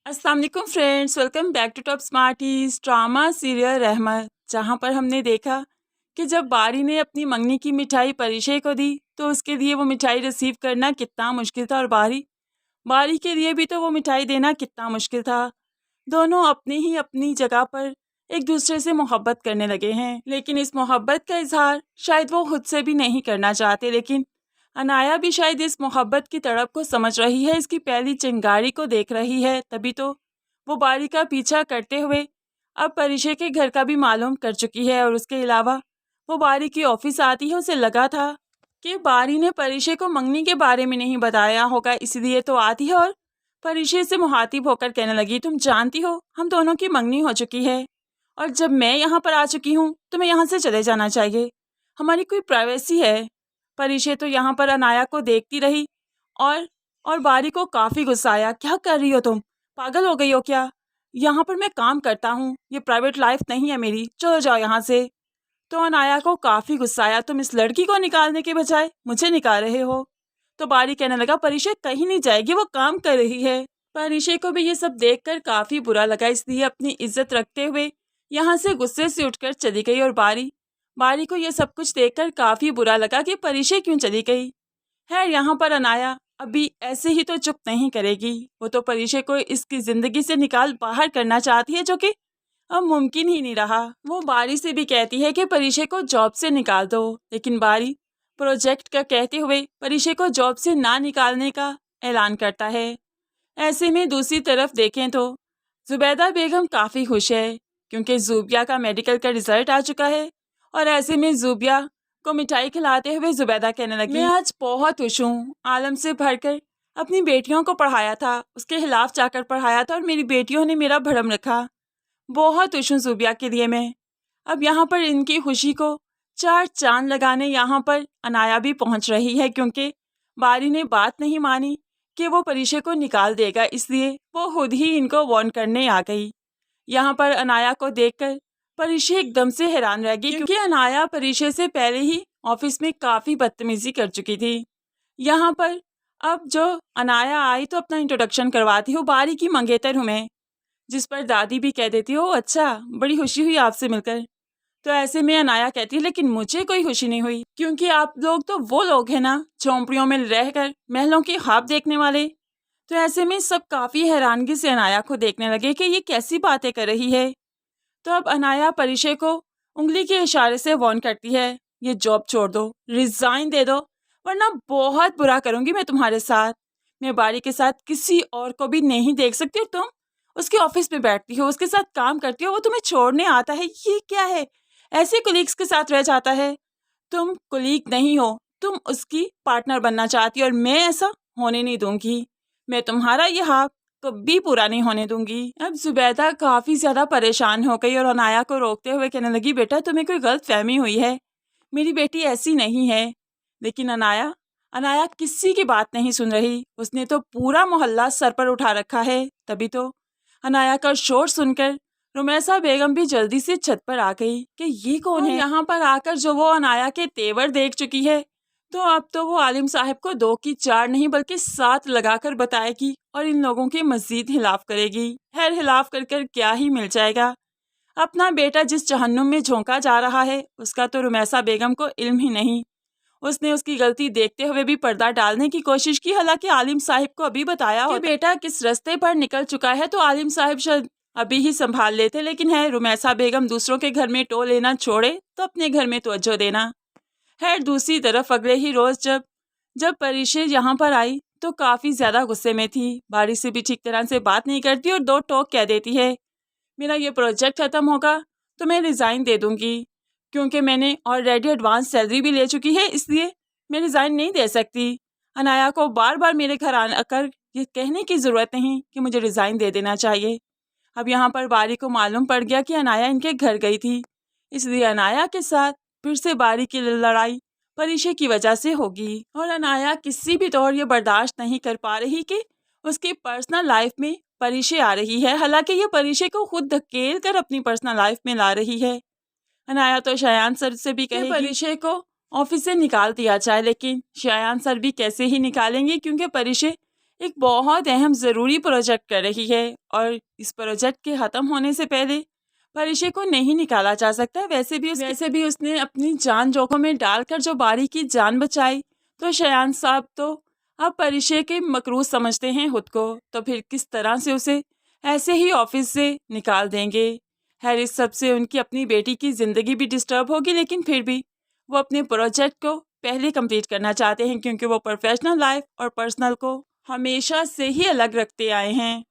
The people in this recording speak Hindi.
अस्सलाम वालेकुम friends, welcome back to top smarties drama serial Rehmat. जहाँ पर हमने देखा कि जब बारी ने अपनी मंगनी की मिठाई परिशे को दी तो उसके लिए वो मिठाई रिसीव करना कितना मुश्किल था और बारी बारी के लिए भी तो वो मिठाई देना कितना मुश्किल था। दोनों अपनी जगह पर एक दूसरे से मोहब्बत करने लगे हैं, लेकिन इस मोहब्बत का इजहार शायद वो खुद से भी नहीं करना चाहते। लेकिन अनाया भी शायद इस मोहब्बत की तड़प को समझ रही है, इसकी पहली चिंगारी को देख रही है, तभी तो वो बारी का पीछा करते हुए अब परिशे के घर का भी मालूम कर चुकी है। और उसके अलावा वो बारी की ऑफिस आती है, उसे लगा था कि बारी ने परिशे को मंगनी के बारे में नहीं बताया होगा, इसलिए तो आती है और परिशे से मुहातिब होकर कहने लगी, तुम जानती हो हम दोनों की मंगनी हो चुकी है और जब मैं यहाँ पर आ चुकी हूँ तो मैं यहाँ से चले जाना चाहिए, हमारी कोई प्राइवेसी है। परिशे तो यहाँ पर अनाया को देखती रही और बारी को काफ़ी गुस्सा आया। क्या कर रही हो तुम, पागल हो गई हो क्या? यहाँ पर मैं काम करता हूँ, ये प्राइवेट लाइफ नहीं है मेरी, चलो जाओ यहाँ से। तो अनाया को काफ़ी गुस्सा आया, तुम इस लड़की को निकालने के बजाय मुझे निकाल रहे हो। तो बारी कहने लगा, परिशे कहीं नहीं जाएगी, वो काम कर रही है। परिशे को भी ये सब देखकर काफ़ी बुरा लगा, इसलिए अपनी इज्जत रखते हुए यहाँ से गुस्से से उठकर चली गई। और बारी बारी को यह सब कुछ देखकर काफ़ी बुरा लगा कि परिशे क्यों चली गई है। यहाँ पर अनाया अभी ऐसे ही तो चुप नहीं करेगी, वो तो परिशे को इसकी ज़िंदगी से निकाल बाहर करना चाहती है, जो कि अब मुमकिन ही नहीं रहा। वो बारी से भी कहती है कि परिशे को जॉब से निकाल दो, लेकिन बारी प्रोजेक्ट का कहते हुए परिशे को जॉब से ना निकालने का ऐलान करता है। ऐसे में दूसरी तरफ देखें तो जुबैदा बेगम काफ़ी खुश है, क्योंकि ज़ूबिया का मेडिकल का रिजल्ट आ चुका है। और ऐसे में ज़ूबिया को मिठाई खिलाते हुए जुबैदा कहने लगी, मैं आज बहुत खुश हूँ, आलम से भरकर अपनी बेटियों को पढ़ाया था, उसके खिलाफ जाकर पढ़ाया था और मेरी बेटियों ने मेरा भरम रखा। बहुत खुश हूँ ज़ूबिया के लिए मैं। अब यहाँ पर इनकी खुशी को चार चांद लगाने यहाँ पर अनाया भी पहुँच रही है, क्योंकि बारी ने बात नहीं मानी कि वो परिशे को निकाल देगा, इसलिए वो खुद ही इनको वार्न करने आ गई। यहाँ पर अनाया को देखकर परिशे एकदम से हैरान रह गई, क्योंकि अनाया परिशे से पहले ही ऑफिस में काफ़ी बदतमीजी कर चुकी थी। यहाँ पर अब जो अनाया आई तो अपना इंट्रोडक्शन करवाती हो, बारी की मंगेतर हूँ मैं, जिस पर दादी भी कह देती हो, अच्छा बड़ी खुशी हुई आपसे मिलकर। तो ऐसे में अनाया कहती है, लेकिन मुझे कोई खुशी नहीं हुई, क्योंकि आप लोग तो वो लोग हैं ना झोंपड़ियों में रहकर महलों के ख्वाब देखने वाले। तो ऐसे में सब काफ़ी हैरानगी से अनाया को देखने लगे कि ये कैसी बातें कर रही है। तो अब अनाया परिशे को उंगली के इशारे से वार्न करती है, ये जॉब छोड़ दो, रिजाइन दे दो, वरना बहुत बुरा करूँगी मैं तुम्हारे साथ। मैं बारी के साथ किसी और को भी नहीं देख सकती और तुम उसके ऑफिस में बैठती हो, उसके साथ काम करती हो, वो तुम्हें छोड़ने आता है, ये क्या है? ऐसे कुलीग्स के साथ रह जाता है। तुम कुलीग नहीं हो, तुम उसकी पार्टनर बनना चाहती हो और मैं ऐसा होने नहीं दूंगी। मैं तुम्हारा ये हाथ कभी पूरा नहीं होने दूंगी। अब जुबैदा काफ़ी ज़्यादा परेशान हो गई और अनाया को रोकते हुए कहने लगी, बेटा तुम्हें कोई गलत फहमी हुई है, मेरी बेटी ऐसी नहीं है। लेकिन अनाया अनाया किसी की बात नहीं सुन रही, उसने तो पूरा मोहल्ला सर पर उठा रखा है। तभी तो अनाया का शोर सुनकर रुमैसा बेगम भी जल्दी से छत पर आ गई कि ये कौन है। यहाँ पर आकर जो वो अनाया के तेवर देख चुकी है, तो अब तो वो आलिम साहब को 2 की 4 नहीं बल्कि 7 लगाकर बताएगी और इन लोगों के मजीद हिलाफ करेगी। खैर हिलाफ कर कर क्या ही मिल जाएगा, अपना बेटा जिस जहन्नुम में झोंका जा रहा है उसका तो रुमैसा बेगम को इल्म ही नहीं। उसने उसकी गलती देखते हुए भी पर्दा डालने की कोशिश की, हालांकि आलिम साहिब को अभी बताया कि बेटा किस रास्ते पर निकल चुका है तो आलिम साहिब शायद अभी ही संभाल लेते, लेकिन है रुमैसा बेगम दूसरों के घर में टो लेना छोड़े तो अपने घर में तवज्जो देना। खैर दूसरी तरफ अगले ही रोज़ जब परिशे यहाँ पर आई तो काफ़ी ज़्यादा गुस्से में थी। बारी से भी ठीक तरह से बात नहीं करती और 2 टोक कह देती है, मेरा ये प्रोजेक्ट ख़त्म होगा तो मैं रिज़ाइन दे दूँगी, क्योंकि मैंने ऑलरेडी एडवांस सैलरी भी ले चुकी है, इसलिए मैं रिज़ाइन नहीं दे सकती। अनाया को बार बार मेरे घर आकर ये कहने की ज़रूरत नहीं कि मुझे रिज़ाइन दे देना चाहिए। अब यहाँ पर बारी को मालूम पड़ गया कि अनाया इनके घर गई थी, इसलिए अनाया के साथ फिर से बारी की लड़ाई परिशे की वजह से होगी। और अनाया किसी भी तौर ये बर्दाश्त नहीं कर पा रही कि उसकी पर्सनल लाइफ में परिशे आ रही है, हालांकि ये परिशे को खुद धकेल कर अपनी पर्सनल लाइफ में ला रही है। अनाया तो शायान सर से भी कहेगी परिशे को ऑफिस से निकाल दिया जाए, लेकिन शायान सर भी कैसे ही निकालेंगे, क्योंकि परिशे एक बहुत अहम ज़रूरी प्रोजेक्ट कर रही है और इस प्रोजेक्ट के ख़त्म होने से पहले परिशे को नहीं निकाला जा सकता। वैसे भी उसने अपनी जान जोखिम में डालकर जो बारी की जान बचाई, तो शयान साहब तो अब परिशे के मकरूज समझते हैं खुद को, तो फिर किस तरह से उसे ऐसे ही ऑफिस से निकाल देंगे। हैरिस सबसे उनकी अपनी बेटी की ज़िंदगी भी डिस्टर्ब होगी, लेकिन फिर भी वो अपने प्रोजेक्ट को पहले कंप्लीट करना चाहते हैं, क्योंकि वो प्रोफेशनल लाइफ और पर्सनल को हमेशा से ही अलग रखते आए हैं।